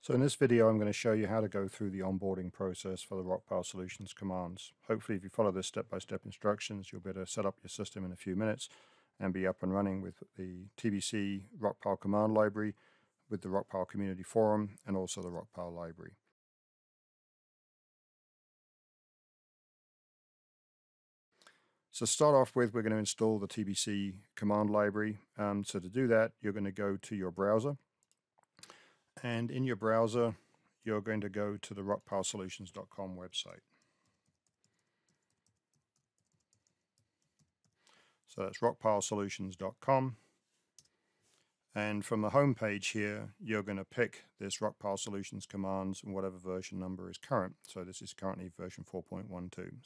So in this video, I'm going to show you how to go through the onboarding process for the Rockpile Solutions commands. Hopefully, if you follow this step-by-step instructions, you'll be able to set up your system in a few minutes and be up and running with the Tbc Rockpile command library, with the Rockpile Community forum, and also the Rockpile library. So to start off with, we're going to install the Tbc command library. So to do that, you're going to go to your browser. And in your browser, you're going to go to the rockpilesolutions.com website. So that's rockpilesolutions.com. And from the home page here, you're going to pick this Rockpile Solutions commands and whatever version number is current. So this is currently version 4.12. So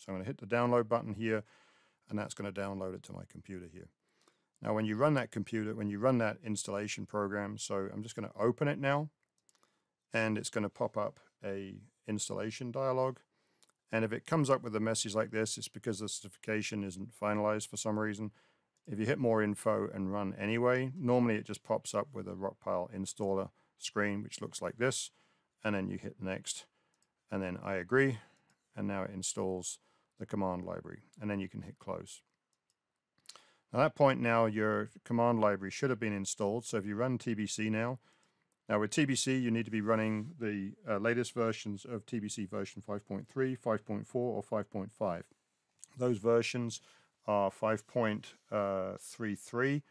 I'm going to hit the download button here, and that's going to download it to my computer here. Now, when you run that installation program, so I'm just going to open it now, and it's going to pop up a installation dialog. And if it comes up with a message like this, it's because the certification isn't finalized for some reason. If you hit more info and run anyway, normally it just pops up with a Rockpile installer screen, which looks like this. And then you hit next, and then I agree. And now it installs the command library. And then you can hit close. At that point now, your command library should have been installed. So if you run TBC now with TBC, you need to be running the latest versions of TBC version 5.3, 5.4, or 5.5. Those versions are 5.33,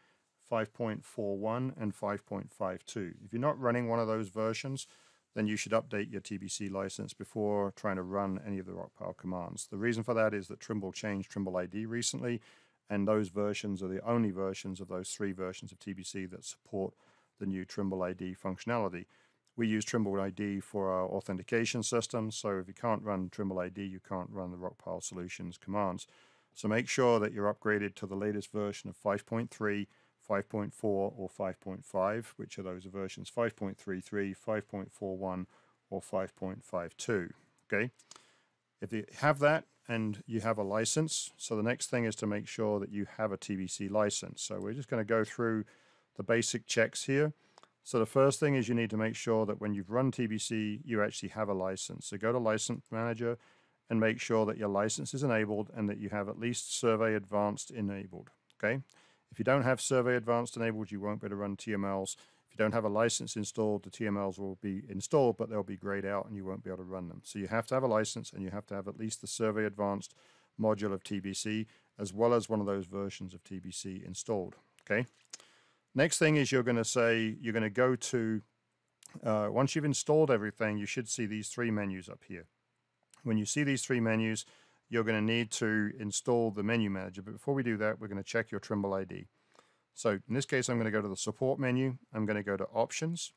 5.41, and 5.52. If you're not running one of those versions, then you should update your TBC license before trying to run any of the Rockpile commands. The reason for that is that Trimble changed Trimble ID recently, and those versions are the only versions of those three versions of TBC that support the new Trimble ID functionality. We use Trimble ID for our authentication system, so if you can't run Trimble ID, you can't run the Rockpile Solutions commands. So make sure that you're upgraded to the latest version of 5.3, 5.4, or 5.5, which are those versions 5.33, 5.41, or 5.52. Okay? If you have that and you have a license, so the next thing is to make sure that you have a TBC license. So we're just going to go through the basic checks here. So the first thing is you need to make sure that when you've run TBC, you actually have a license. So go to License Manager and make sure that your license is enabled and that you have at least Survey Advanced enabled. Okay? If you don't have Survey Advanced enabled, you won't be able to run TMLs. If you don't have a license installed, the TMLs will be installed, but they'll be grayed out and you won't be able to run them. So you have to have a license, and you have to have at least the Survey Advanced module of TBC, as well as one of those versions of TBC installed. Okay? Next thing is you're going to go to, once you've installed everything, you should see these three menus up here. When you see these three menus, you're going to need to install the menu manager. But before we do that, we're going to check your Trimble ID. So in this case, I'm going to go to the support menu. I'm going to go to options.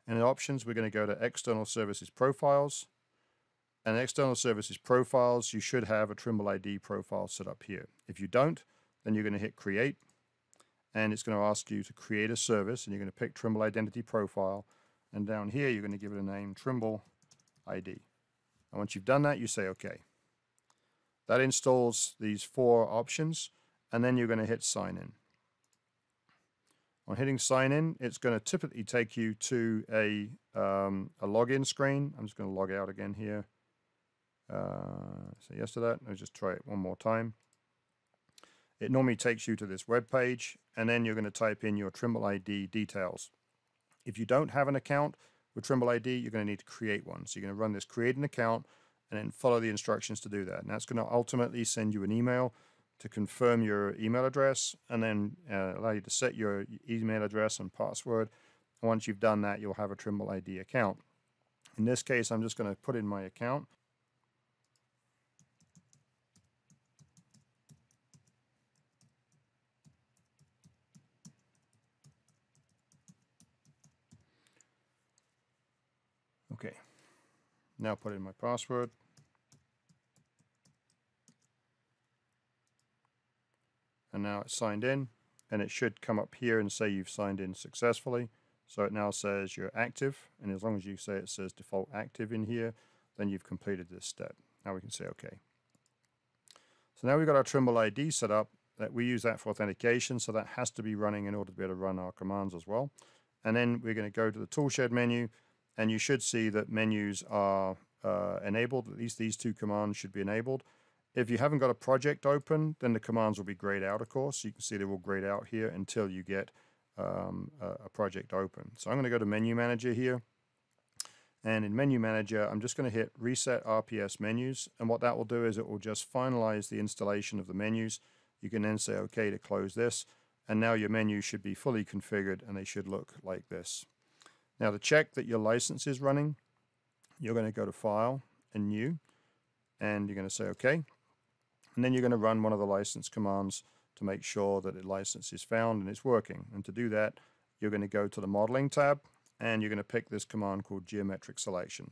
And in options, we're going to go to external services profiles. And external services profiles, you should have a Trimble ID profile set up here. If you don't, then you're going to hit create. And it's going to ask you to create a service, and you're going to pick Trimble Identity Profile. And down here, you're going to give it a name, Trimble ID. And once you've done that, you say OK. That installs these four options, and then you're going to hit Sign In. On hitting Sign In, it's going to typically take you to a login screen. I'm just going to log out again here. Say yes to that. Let's just try it one more time. It normally takes you to this web page, and then you're going to type in your Trimble ID details. If you don't have an account with Trimble ID, you're going to need to create one. So you're going to run this create an account and then follow the instructions to do that. And that's going to ultimately send you an email to confirm your email address, and then allow you to set your email address and password. And once you've done that, you'll have a Trimble ID account. In this case, I'm just going to put in my account. Okay, now put in my password. And now it's signed in, and it should come up here and say you've signed in successfully. So it now says you're active, and as long as you say it says default active in here, then you've completed this step. Now we can say OK. So now we've got our Trimble ID set up. That we use that for authentication, so that has to be running in order to be able to run our commands as well. And then we're going to go to the toolshed menu, and you should see that menus are enabled. At least these two commands should be enabled. If you haven't got a project open, then the commands will be grayed out, of course. You can see they will grayed out here until you get a project open. So I'm going to go to Menu Manager here. And in Menu Manager, I'm just going to hit Reset RPS Menus. And what that will do is it will just finalize the installation of the menus. You can then say OK to close this. And now your menus should be fully configured and they should look like this. Now to check that your license is running, you're going to go to File and New. And you're going to say OK. And then you're going to run one of the license commands to make sure that the license is found and it's working. And to do that, you're going to go to the Modeling tab and you're going to pick this command called Geometric Selection.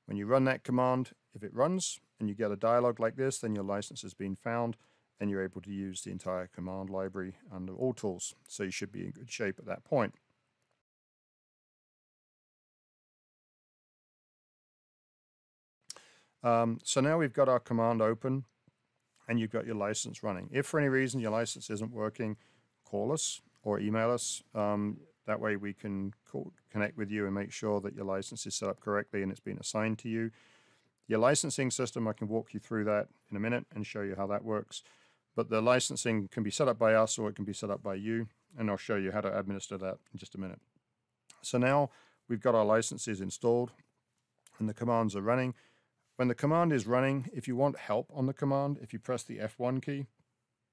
When you run that command, if it runs and you get a dialog like this, then your license has been found and you're able to use the entire command library under all tools. So you should be in good shape at that point. So now we've got our command open and you've got your license running. If for any reason your license isn't working, call us or email us. That way we can connect with you and make sure that your license is set up correctly and it's been assigned to you. Your licensing system, I can walk you through that in a minute and show you how that works. But the licensing can be set up by us or it can be set up by you, and I'll show you how to administer that in just a minute. So now we've got our licenses installed and the commands are running. When the command is running, if you want help on the command, if you press the F1 key,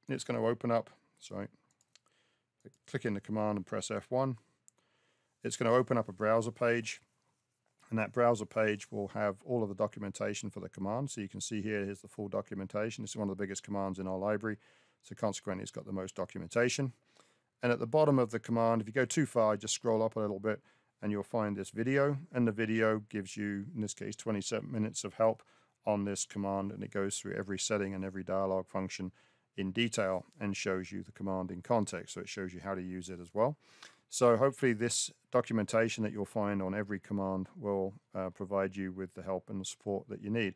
it's going to open up, click in the command and press F1. It's going to open up a browser page, and that browser page will have all of the documentation for the command. So you can see here's the full documentation. This is one of the biggest commands in our library, so consequently it's got the most documentation. And at the bottom of the command, if you go too far, just scroll up a little bit and you'll find this video, and the video gives you, in this case, 27 minutes of help on this command, and it goes through every setting and every dialog function in detail and shows you the command in context, so it shows you how to use it as well. So hopefully this documentation that you'll find on every command will provide you with the help and the support that you need.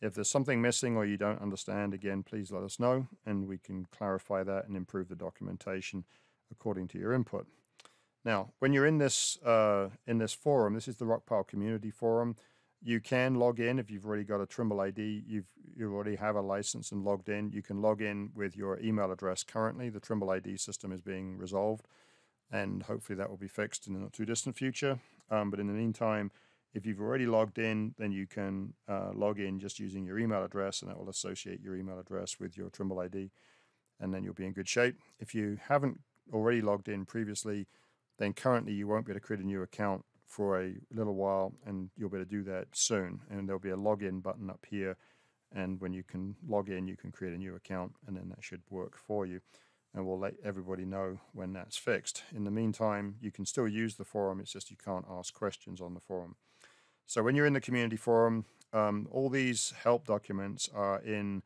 If there's something missing or you don't understand, again, please let us know and we can clarify that and improve the documentation according to your input. Now, when you're in this forum, this is the Rockpile Community forum. You can log in if you've already got a Trimble ID. You already have a license and logged in. You can log in with your email address currently. The Trimble ID system is being resolved, and hopefully that will be fixed in the not too distant future. But in the meantime, if you've already logged in, then you can log in just using your email address, and that will associate your email address with your Trimble ID, and then you'll be in good shape. If you haven't already logged in previously, then currently you won't be able to create a new account for a little while, and you'll be able to do that soon. And there'll be a login button up here, and when you can log in, you can create a new account, and then that should work for you. And we'll let everybody know when that's fixed. In the meantime, you can still use the forum, it's just you can't ask questions on the forum. So when you're in the community forum, all these help documents are in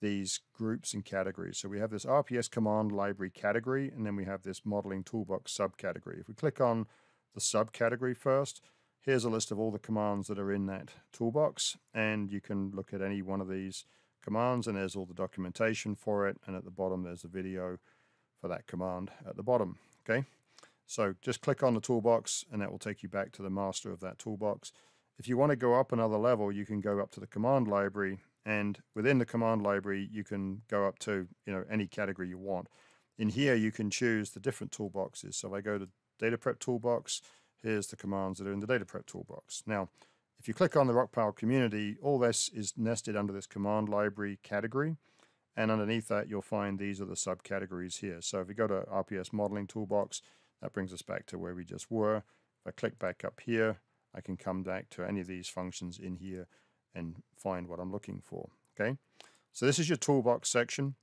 these groups and categories. So we have this RPS command library category, and then we have this modeling toolbox subcategory. If we click on the subcategory first, here's a list of all the commands that are in that toolbox, and you can look at any one of these commands, and there's all the documentation for it, and at the bottom there's a video for that command at the bottom. Okay, so just click on the toolbox and that will take you back to the master of that toolbox. If you want to go up another level, you can go up to the command library, and within the command library you can go up to any category you want. In here you can choose the different toolboxes. So if I go to data prep toolbox, here's the commands that are in the data prep toolbox. Now if you click on the Rockpile Community, all this is nested under this command library category, and underneath that you'll find these are the subcategories here. So if we go to RPS modeling toolbox, that brings us back to where we just were. If I click back up here, I can come back to any of these functions in here and find what I'm looking for. Okay, so this is your toolbox section,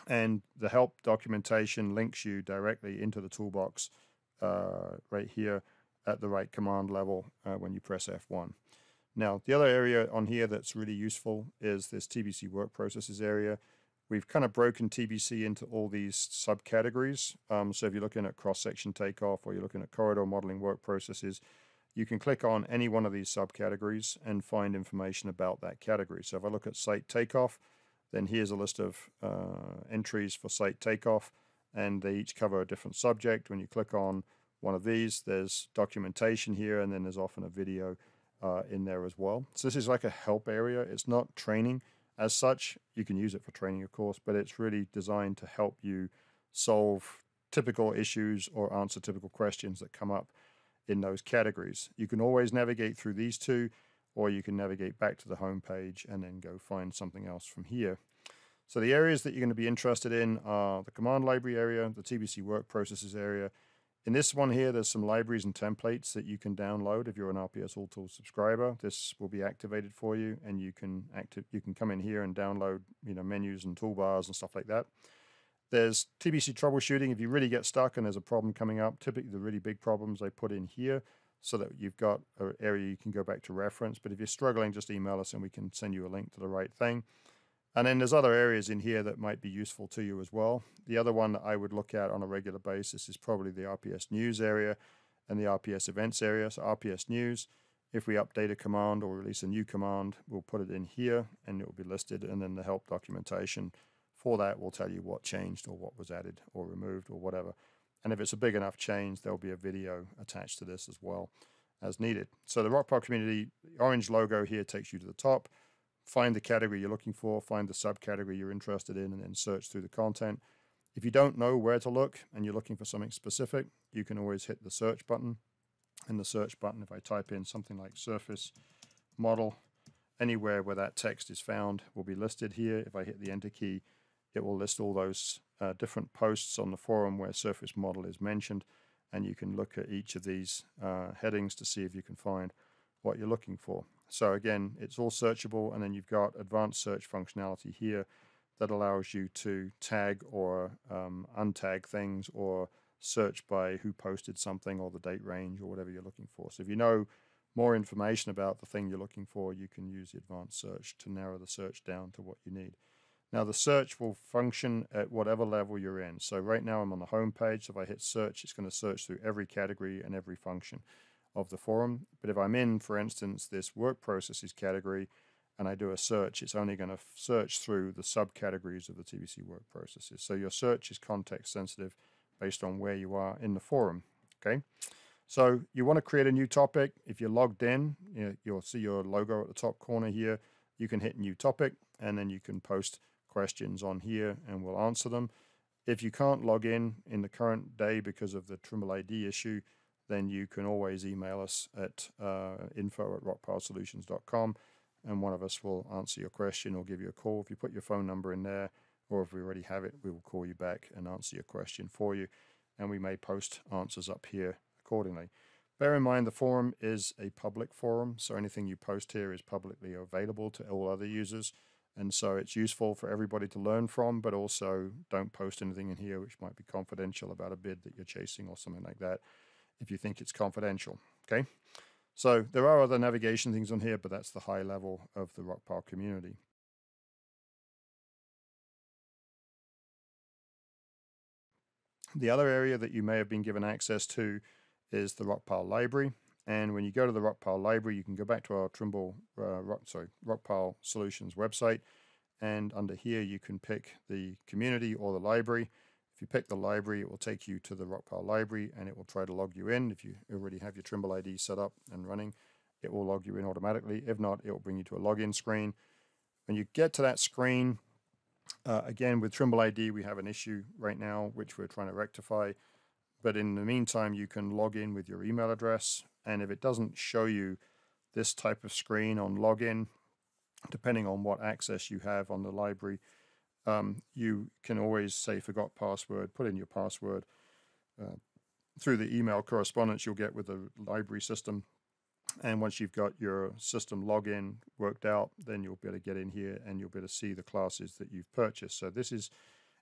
and the help documentation links you directly into the toolbox right here at the right command level when you press F1. Now the other area on here that's really useful is this Tbc Work Processes area. We've kind of broken TBC into all these subcategories. So if you're looking at cross-section takeoff or you're looking at corridor modeling work processes, you can click on any one of these subcategories and find information about that category. So if I look at site takeoff, then here's a list of entries for site takeoff, and they each cover a different subject. When you click on one of these. There's documentation here, and then there's often a video in there as well. So this is like a help area. It's not training as such. You can use it for training, of course, but it's really designed to help you solve typical issues or answer typical questions that come up in those categories. You can always navigate through these two, or you can navigate back to the home page and then go find something else from here. So the areas that you're going to be interested in are the command library area, the Tbc Work Processes area. In this one here, there's some libraries and templates that you can download if you're an RPS All Tools subscriber. This will be activated for you, and you can come in here and download menus and toolbars and stuff like that. There's TBC troubleshooting. If you really get stuck and there's a problem coming up, typically the really big problems I put in here so that you've got an area you can go back to reference. But if you're struggling, just email us and we can send you a link to the right thing. And then there's other areas in here that might be useful to you as well. The other one that I would look at on a regular basis is probably the RPS News area and the RPS Events area. So RPS News, if we update a command or release a new command, we'll put it in here and it will be listed. And then the help documentation for that will tell you what changed or what was added or removed or whatever. And if it's a big enough change, there'll be a video attached to this as well as needed. So the Rockpop Community, the orange logo here takes you to the top. Find the category you're looking for, find the subcategory you're interested in, and then search through the content. If you don't know where to look and you're looking for something specific, you can always hit the search button. In the search button, if I type in something like surface model, anywhere where that text is found will be listed here. If I hit the enter key, it will list all those different posts on the forum where surface model is mentioned, and you can look at each of these headings to see if you can find what you're looking for. So again, it's all searchable, and then you've got advanced search functionality here that allows you to tag or untag things or search by who posted something or the date range or whatever you're looking for. So if you know more information about the thing you're looking for, you can use the advanced search to narrow the search down to what you need. Now the search will function at whatever level you're in. So right now I'm on the home page. So if I hit search, it's going to search through every category and every function of the forum. But if I'm in, for instance, this work processes category and I do a search, it's only going to search through the subcategories of the TBC work processes. So your search is context sensitive based on where you are in the forum. Okay. So you want to create a new topic. If you're logged in, you'll see your logo at the top corner here. You can hit new topic and then you can post questions on here and we'll answer them. If you can't log in the current day because of the Trimble ID issue, then you can always email us at info@rockpilesolutions.com and one of us will answer your question or give you a call. If you put your phone number in there, or if we already have it, we will call you back and answer your question for you, and we may post answers up here accordingly. Bear in mind the forum is a public forum, so anything you post here is publicly available to all other users, and so it's useful for everybody to learn from, but also don't post anything in here which might be confidential about a bid that you're chasing or something like that if you think it's confidential. Okay, so there are other navigation things on here, but that's the high level of the Rockpile community. The other area that you may have been given access to is the Rockpile library. And when you go to the Rockpile library, you can go back to our Trimble, Rockpile Solutions website. And under here, you can pick the community or the library. If you pick the library, it will take you to the Rockpile library and it will try to log you in. If you already have your Trimble ID set up and running, it will log you in automatically. If not, it will bring you to a login screen. When you get to that screen, again, with Trimble ID, we have an issue right now, which we're trying to rectify. But in the meantime, you can log in with your email address. And if it doesn't show you this type of screen on login, depending on what access you have on the library, you can always say forgot password, put in your password through the email correspondence you'll get with the library system. And once you've got your system login worked out, then you'll be able to get in here and you'll be able to see the classes that you've purchased. So this is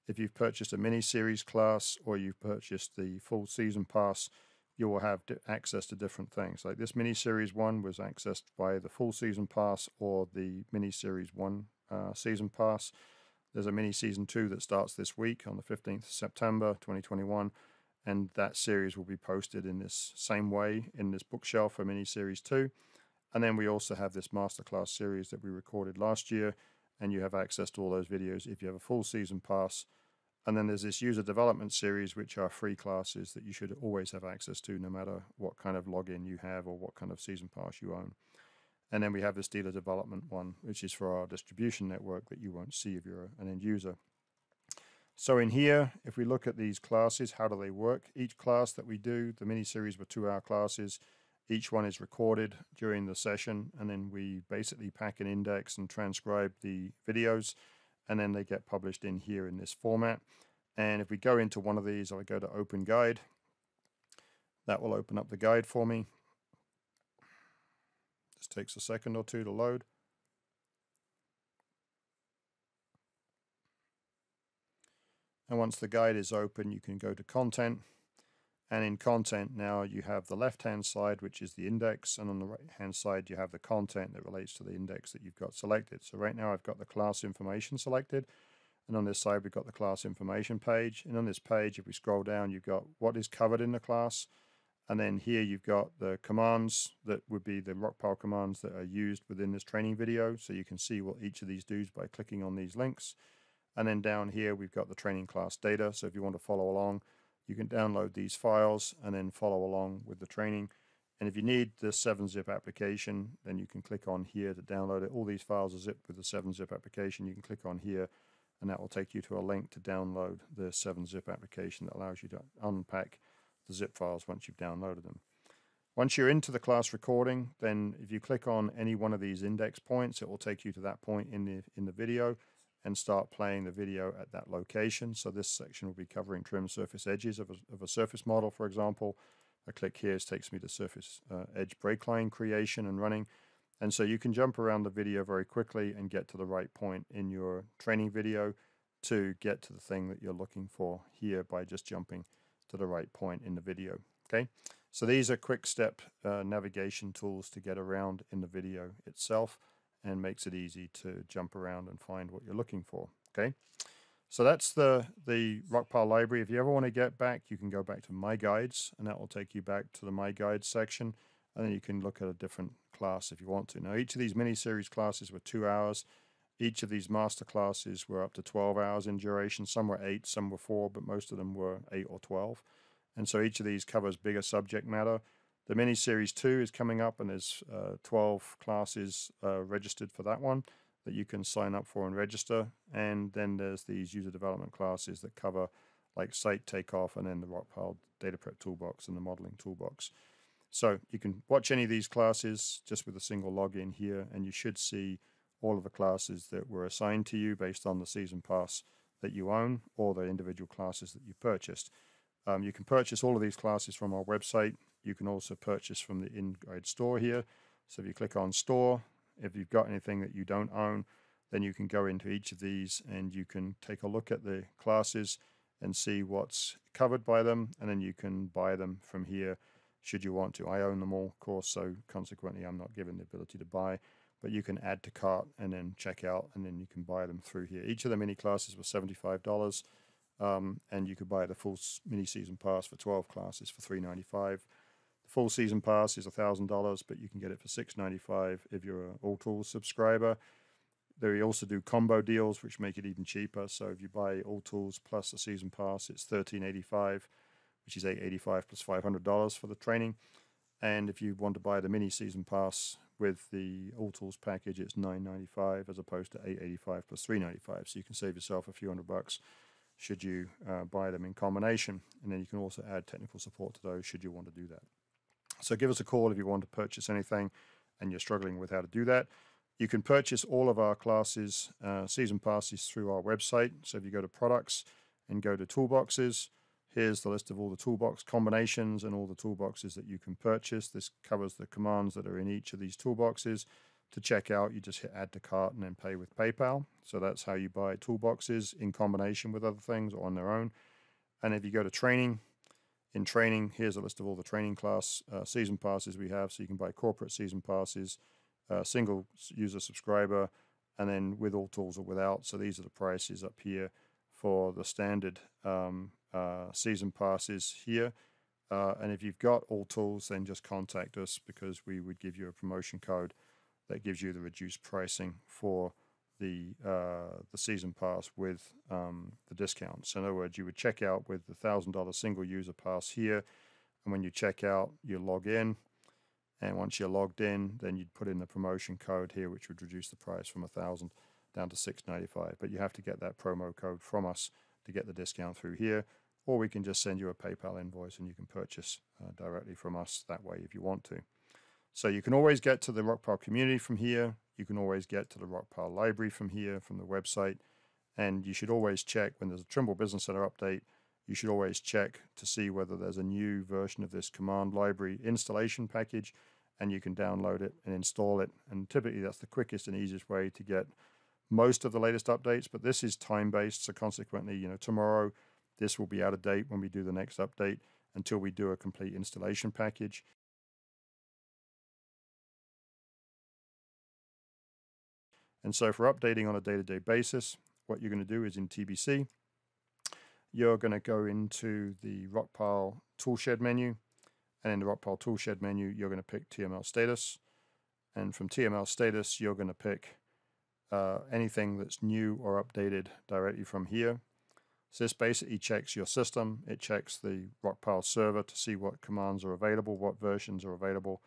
if you've purchased a mini-series class or you've purchased the full season pass, you will have access to different things. Like this mini-series 1 was accessed by the full season pass or the mini-series 1 season pass. There's a mini-season 2 that starts this week on the 15th of September 2021. And that series will be posted in this same way in this bookshelf for mini-series 2. And then we also have this masterclass series that we recorded last year, and you have access to all those videos if you have a full season pass. And then there's this user development series, which are free classes that you should always have access to, no matter what kind of login you have or what kind of season pass you own. And then we have this dealer development one, which is for our distribution network that you won't see if you're an end user. So in here, if we look at these classes, how do they work? Each class that we do, the mini-series were 2-hour classes. Each one is recorded during the session, and then we basically pack an index and transcribe the videos, and then they get published in here in this format. And if we go into one of these, I'll go to Open Guide. That will open up the guide for me. Just takes a second or two to load. And once the guide is open, you can go to Content. And in Content now you have the left-hand side, which is the index, and on the right-hand side you have the content that relates to the index that you've got selected. So right now I've got the class information selected, and on this side we've got the class information page. And on this page, if we scroll down, you've got what is covered in the class, and then here you've got the commands that would be the Rockpile commands that are used within this training video. So you can see what each of these does by clicking on these links. And then down here we've got the training class data. So if you want to follow along, you can download these files and then follow along with the training. And if you need the 7-zip application, then you can click on here to download it. All these files are zipped with the 7-zip application. You can click on here, and that will take you to a link to download the 7-zip application that allows you to unpack the zip files once you've downloaded them. Once you're into the class recording, then if you click on any one of these index points, it will take you to that point in the video and start playing the video at that location. So this section will be covering trim surface edges of a surface model, for example. I click here, it takes me to surface edge brake line creation and running. And so you can jump around the video very quickly and get to the right point in your training video to get to the thing that you're looking for here by just jumping to the right point in the video. Okay, so these are quick step navigation tools to get around in the video itself, and makes it easy to jump around and find what you're looking for. Okay, so that's the Rockpile library. If you ever want to get back, you can go back to My Guides, and that will take you back to the My Guides section, and then you can look at a different class if you want to. Now, each of these mini-series classes were 2 hours. Each of these master classes were up to 12 hours in duration. Some were 8, some were 4, but most of them were 8 or 12. And so each of these covers bigger subject matter. The mini-series 2 is coming up, and there's 12 classes registered for that one that you can sign up for and register. And then there's these user development classes that cover like site takeoff, and then the Rockpile data prep toolbox and the modeling toolbox. So you can watch any of these classes just with a single login here, and you should see all of the classes that were assigned to you based on the season pass that you own or the individual classes that you purchased. You can purchase all of these classes from our website. You can also purchase from the in-guide store here. So if you click on store, if you've got anything that you don't own, then you can go into each of these and you can take a look at the classes and see what's covered by them, and then you can buy them from here should you want to. I own them all, of course, so consequently I'm not given the ability to buy, but you can add to cart and then check out, and then you can buy them through here. Each of the mini classes was $75. And you could buy the full mini season pass for 12 classes for $395. The full season pass is $1,000, but you can get it for $695 if you're an All Tools subscriber. They also do combo deals, which make it even cheaper. So if you buy All Tools plus a season pass, it's $1,385, which is $885 plus $500 for the training. And if you want to buy the mini season pass with the All Tools package, it's $995 as opposed to $885 plus $395. So you can save yourself a few $100 should you buy them in combination. And then you can also add technical support to those should you want to do that. So give us a call if you want to purchase anything and you're struggling with how to do that. You can purchase all of our classes, season passes, through our website. So if you go to products and go to toolboxes, here's the list of all the toolbox combinations and all the toolboxes that you can purchase. This covers the commands that are in each of these toolboxes. To check out, you just hit add to cart and then pay with PayPal. So that's how you buy toolboxes in combination with other things or on their own. And if you go to training, in training, here's a list of all the training class season passes we have. So you can buy corporate season passes, single user subscriber, and then with All Tools or without. So these are the prices up here for the standard season passes here. And if you've got All Tools, then just contact us, because we would give you a promotion code that gives you the reduced pricing for the season pass with the discount. So in other words, you would check out with the $1,000 single user pass here, and when you check out, you log in, and once you're logged in, then you'd put in the promotion code here, which would reduce the price from $1,000 down to $695. But you have to get that promo code from us to get the discount through here, or we can just send you a PayPal invoice and you can purchase directly from us that way if you want to. So you can always get to the Rockpile community from here. You can always get to the Rockpile library from here, from the website. And you should always check when there's a Trimble Business Center update, you should always check to see whether there's a new version of this command library installation package, and you can download it and install it. And typically that's the quickest and easiest way to get most of the latest updates, but this is time-based, so consequently, tomorrow this will be out of date when we do the next update until we do a complete installation package. And so for updating on a day-to-day basis, what you're going to do is in TBC, you're going to go into the Rockpile Toolshed menu, and in the Rockpile Toolshed menu, you're going to pick TML status. And from TML status, you're going to pick anything that's new or updated directly from here. So this basically checks your system. It checks the Rockpile server to see what commands are available, what versions are available.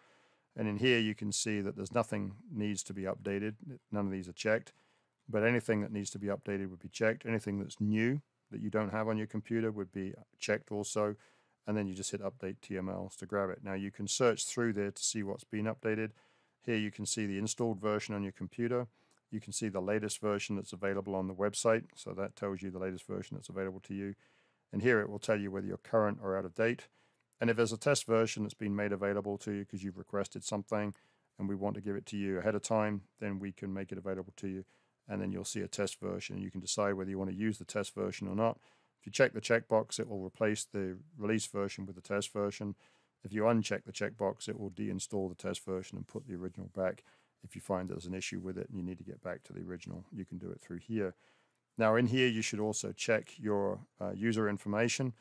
And in here, you can see that there's nothing needs to be updated. None of these are checked. But anything that needs to be updated would be checked. Anything that's new that you don't have on your computer would be checked also. And then you just hit Update TMLs to grab it. Now you can search through there to see what's been updated. Here you can see the installed version on your computer. You can see the latest version that's available on the website. So that tells you the latest version that's available to you. And here it will tell you whether you're current or out of date. And if there's a test version that's been made available to you because you've requested something and we want to give it to you ahead of time, then we can make it available to you. And then you'll see a test version. You can decide whether you want to use the test version or not. If you check the checkbox, it will replace the release version with the test version. If you uncheck the checkbox, it will deinstall the test version and put the original back. If you find there's an issue with it and you need to get back to the original, you can do it through here. Now in here, you should also check your user information.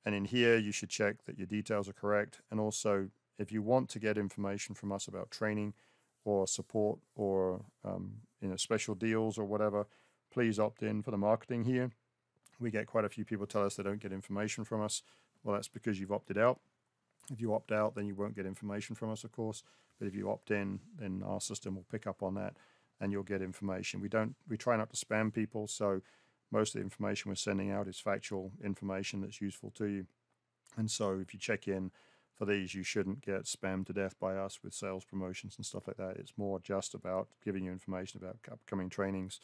And in here, you should check that your details are correct. And also, if you want to get information from us about training or support or special deals or whatever, please opt in for the marketing here. We get quite a few people tell us they don't get information from us. Well, that's because you've opted out. If you opt out, then you won't get information from us, of course. But if you opt in, then our system will pick up on that and you'll get information. We try not to spam people, so most of the information we're sending out is factual information that's useful to you. And so if you check in for these, you shouldn't get spammed to death by us with sales promotions and stuff like that. It's more just about giving you information about upcoming trainings,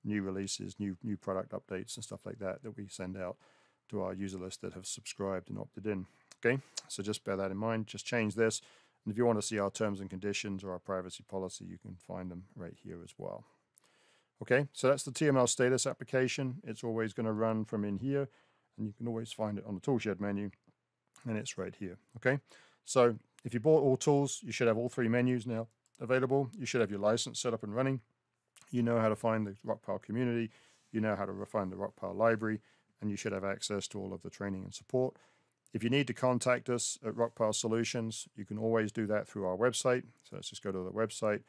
new releases, new product updates and stuff like that that we send out to our user list that have subscribed and opted in. Okay, so just bear that in mind. Just change this. And if you want to see our terms and conditions or our privacy policy, you can find them right here as well. Okay, so that's the TML status application. It's always going to run from in here, and you can always find it on the Toolshed menu, and it's right here. Okay, so if you bought all tools, you should have all three menus now available. You should have your license set up and running. You know how to find the Rockpile community. You know how to find the Rockpile library, and you should have access to all of the training and support. If you need to contact us at Rockpile Solutions, you can always do that through our website. So let's just go to the website.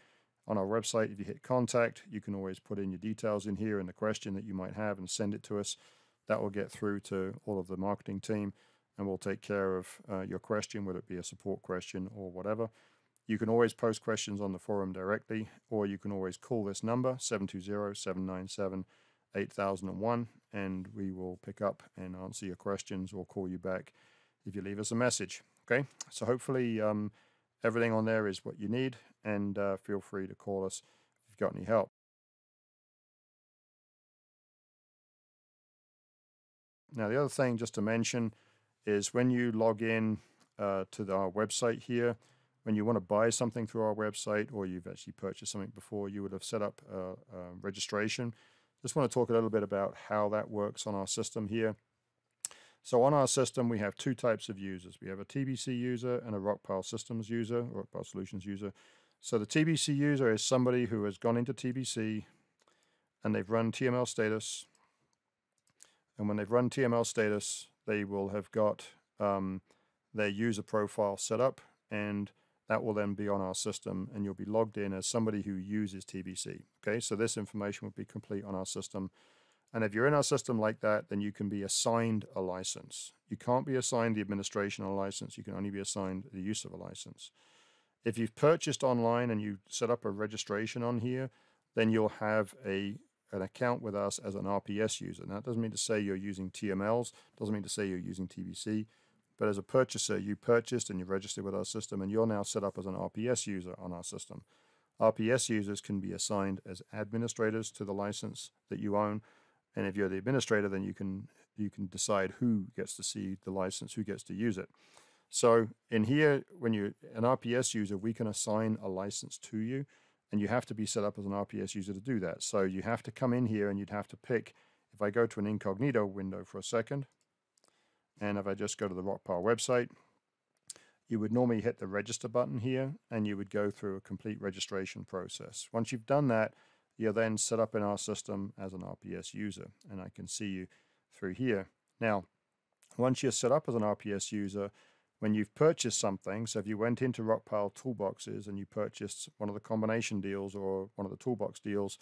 On our website, if you hit contact, you can always put in your details in here and the question that you might have and send it to us. That will get through to all of the marketing team and we'll take care of your question, whether it be a support question or whatever. You can always post questions on the forum directly, or you can always call this number, 720-797-8001, and we will pick up and answer your questions or call you back if you leave us a message. Okay, so hopefully everything on there is what you need, and feel free to call us if you've got any help. Now, the other thing just to mention is when you log in to our website here, when you want to buy something through our website or you've actually purchased something before, you would have set up registration. Just want to talk a little bit about how that works on our system here. So on our system, we have two types of users. We have a TBC user and a Rockpile Systems user, or Rockpile Solutions user. So the TBC user is somebody who has gone into TBC and they've run TML status. And when they've run TML status, they will have got their user profile set up, and that will then be on our system, and you'll be logged in as somebody who uses TBC. Okay, so this information will be complete on our system. And if you're in our system like that, then you can be assigned a license. You can't be assigned the administration on a license. You can only be assigned the use of a license. If you've purchased online and you set up a registration on here, then you'll have an account with us as an RPS user. Now, that doesn't mean to say you're using TMLs, doesn't mean to say you're using TBC, but as a purchaser, you purchased and you registered with our system, and you're now set up as an RPS user on our system. RPS users can be assigned as administrators to the license that you own, and if you're the administrator, then you can decide who gets to see the license, who gets to use it. So in here, when you're an RPS user, we can assign a license to you, and you have to be set up as an RPS user to do that. So you have to come in here and you'd have to pick, if I go to an incognito window for a second, and if I just go to the Rockpile website, you would normally hit the register button here, and you would go through a complete registration process. Once you've done that, you're then set up in our system as an RPS user, and I can see you through here. Now, once you're set up as an RPS user, when you've purchased something, so if you went into Rockpile Toolboxes and you purchased one of the combination deals or one of the toolbox deals,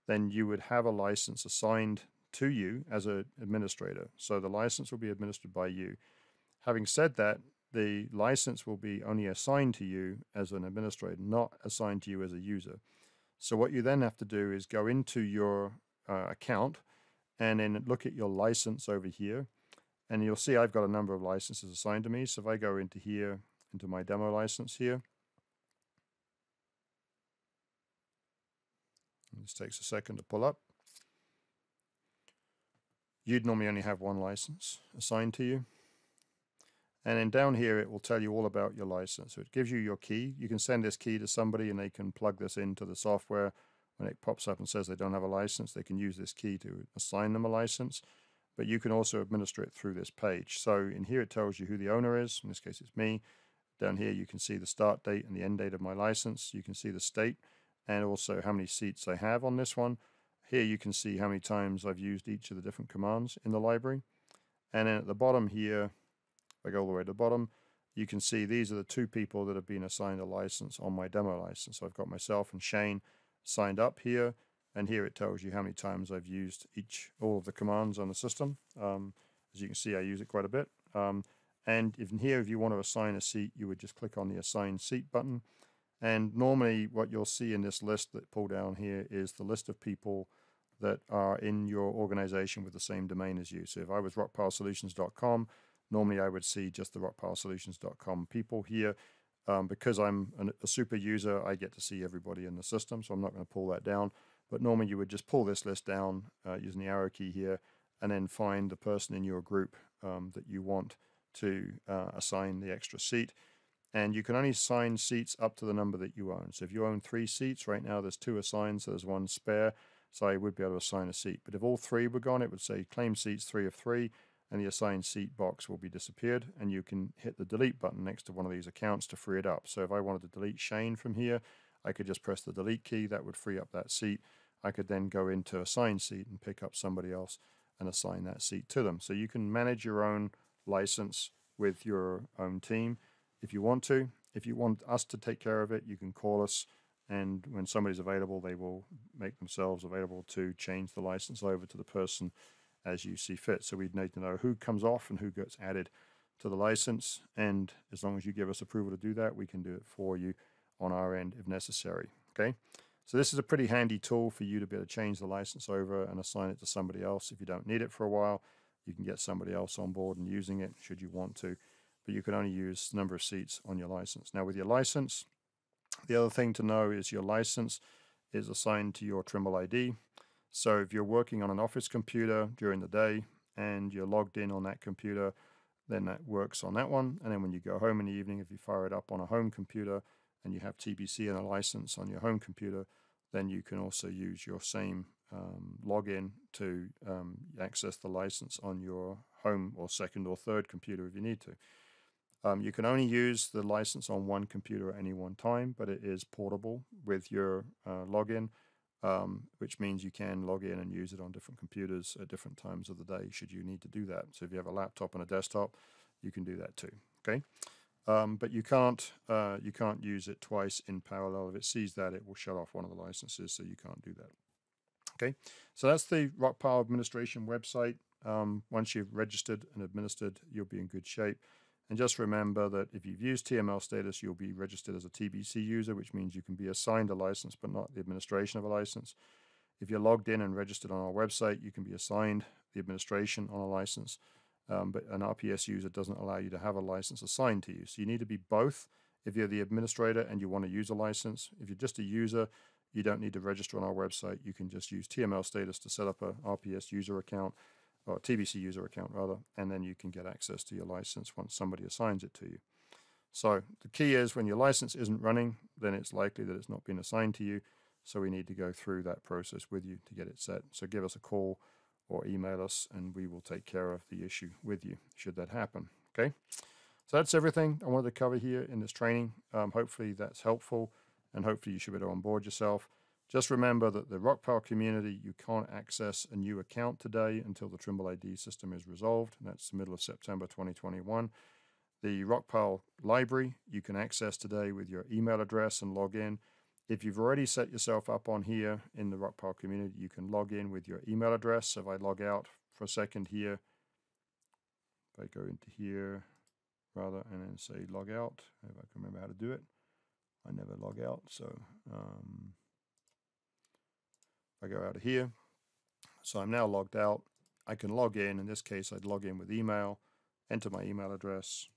then you would have a license assigned to you as an administrator. So the license will be administered by you. Having said that, the license will be only assigned to you as an administrator, not assigned to you as a user. So what you then have to do is go into your account and then look at your license over here. And you'll see I've got a number of licenses assigned to me. So if I go into here, into my demo license here, this takes a second to pull up. You'd normally only have one license assigned to you. And then down here, it will tell you all about your license. So it gives you your key. You can send this key to somebody and they can plug this into the software. When it pops up and says they don't have a license, they can use this key to assign them a license. But you can also administer it through this page. So in here, it tells you who the owner is. In this case, it's me. Down here, you can see the start date and the end date of my license. You can see the state and also how many seats I have on this one. Here, you can see how many times I've used each of the different commands in the library. And then at the bottom here, if I go all the way to the bottom, you can see these are the two people that have been assigned a license on my demo license. So I've got myself and Shane signed up here, and here it tells you how many times I've used all of the commands on the system. As you can see, I use it quite a bit. And in here, if you want to assign a seat, you would just click on the Assign Seat button. And normally what you'll see in this list that pull down here is the list of people that are in your organization with the same domain as you. So if I was rockpilesolutions.com, normally I would see just the rockpilesolutions.com people here. Because I'm a super user, I get to see everybody in the system, so I'm not going to pull that down. But normally you would just pull this list down using the arrow key here, and then find the person in your group that you want to assign the extra seat. And you can only assign seats up to the number that you own. So if you own 3 seats, right now there's 2 assigned, so there's 1 spare. So I would be able to assign a seat. But if all 3 were gone, it would say claim seats 3 of 3, and the assigned seat box will be disappeared. And you can hit the delete button next to one of these accounts to free it up. So if I wanted to delete Shane from here, I could just press the delete key. That would free up that seat. I could then go into assign seat and pick up somebody else and assign that seat to them. So you can manage your own license with your own team if you want to. If you want us to take care of it, you can call us, and when somebody's available, they will make themselves available to change the license over to the person as you see fit. So we'd need to know who comes off and who gets added to the license, and as long as you give us approval to do that, we can do it for you on our end if necessary. Okay, so this is a pretty handy tool for you to be able to change the license over and assign it to somebody else. If you don't need it for a while, you can get somebody else on board and using it should you want to, but you can only use the number of seats on your license. Now with your license, the other thing to know is your license is assigned to your Trimble ID. So if you're working on an office computer during the day and you're logged in on that computer, then that works on that one. And then when you go home in the evening, if you fire it up on a home computer and you have TBC and a license on your home computer, then you can also use your same login to access the license on your home or second or third computer if you need to. You can only use the license on one computer at any one time, but it is portable with your login, which means you can log in and use it on different computers at different times of the day should you need to do that. So if you have a laptop and a desktop, you can do that too. Okay. But you can't use it twice in parallel. If it sees that, it will shut off one of the licenses, so you can't do that. Okay, so that's the Rockpile administration website. Once you've registered and administered, you'll be in good shape. And just remember that if you've used TML status, you'll be registered as a TBC user, which means you can be assigned a license, but not the administration of a license. If you're logged in and registered on our website, you can be assigned the administration on a license, but an RPS user doesn't allow you to have a license assigned to you. So you need to be both. If you're the administrator and you want to use a license, if you're just a user, you don't need to register on our website. You can just use TML status to set up a RPS user account, or TBC user account rather, and then you can get access to your license once somebody assigns it to you. So the key is when your license isn't running, then it's likely that it's not been assigned to you. So we need to go through that process with you to get it set. So give us a call or email us and we will take care of the issue with you should that happen. Okay. So that's everything I wanted to cover here in this training. Hopefully that's helpful and hopefully you should be able to onboard yourself. Just remember that the Rockpile community, you can't access a new account today until the Trimble ID system is resolved. And that's the middle of September 2021. The Rockpile library you can access today with your email address and log in. If you've already set yourself up on here in the Rockpile community, you can log in with your email address. So if I log out for a second here, if I go into here rather and then say log out, if I can remember how to do it, I never log out. So if I go out of here, so I'm now logged out. I can log in. In this case, I'd log in with email, enter my email address.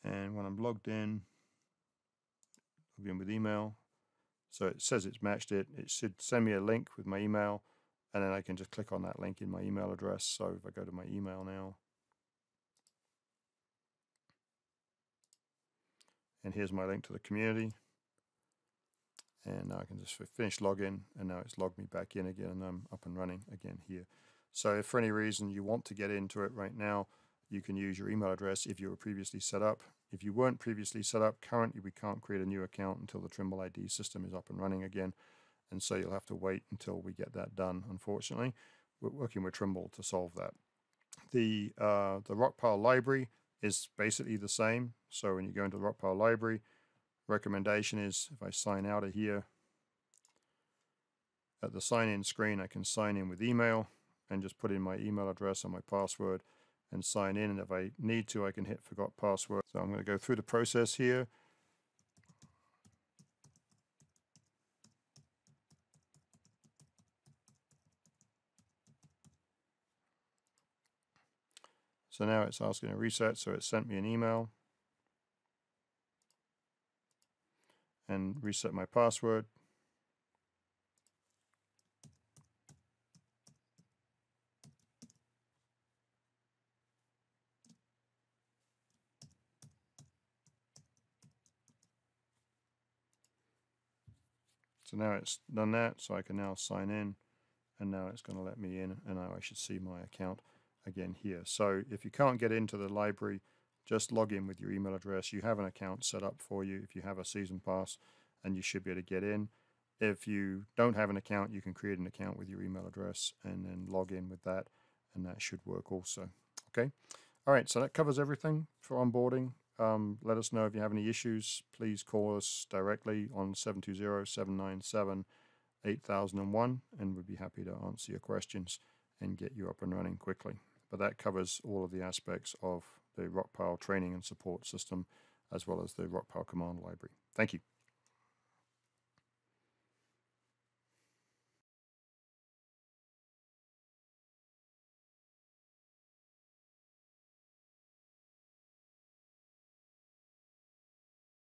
And when I'm logged in, log in with email. So it says it's matched it. It should send me a link with my email, and then I can just click on that link in my email address. So if I go to my email now, and here's my link to the community. And now I can just finish login, and now it's logged me back in again, and I'm up and running again here. So if for any reason you want to get into it right now, you can use your email address if you were previously set up. If you weren't previously set up, currently we can't create a new account until the Trimble ID system is up and running again. And so you'll have to wait until we get that done, unfortunately. We're working with Trimble to solve that. The Rockpile library is basically the same. So when you go into the Rockpile library, recommendation is if I sign out of here, at the sign-in screen, I can sign in with email and just put in my email address and my password and sign in. And if I need to, I can hit forgot password. So I'm going to go through the process here. So now it's asking to reset. So it sent me an email and reset my password. So now it's done that, so I can now sign in, and now it's going to let me in, and now I should see my account again here. So if you can't get into the library, just log in with your email address. You have an account set up for you if you have a season pass, and you should be able to get in. If you don't have an account, you can create an account with your email address and then log in with that, and that should work also. Okay. All right, so that covers everything for onboarding. Let us know if you have any issues. Please call us directly on 720-797-8001, and we'd be happy to answer your questions and get you up and running quickly. But that covers all of the aspects of the Rockpile training and support system, as well as the Rockpile command library. Thank you.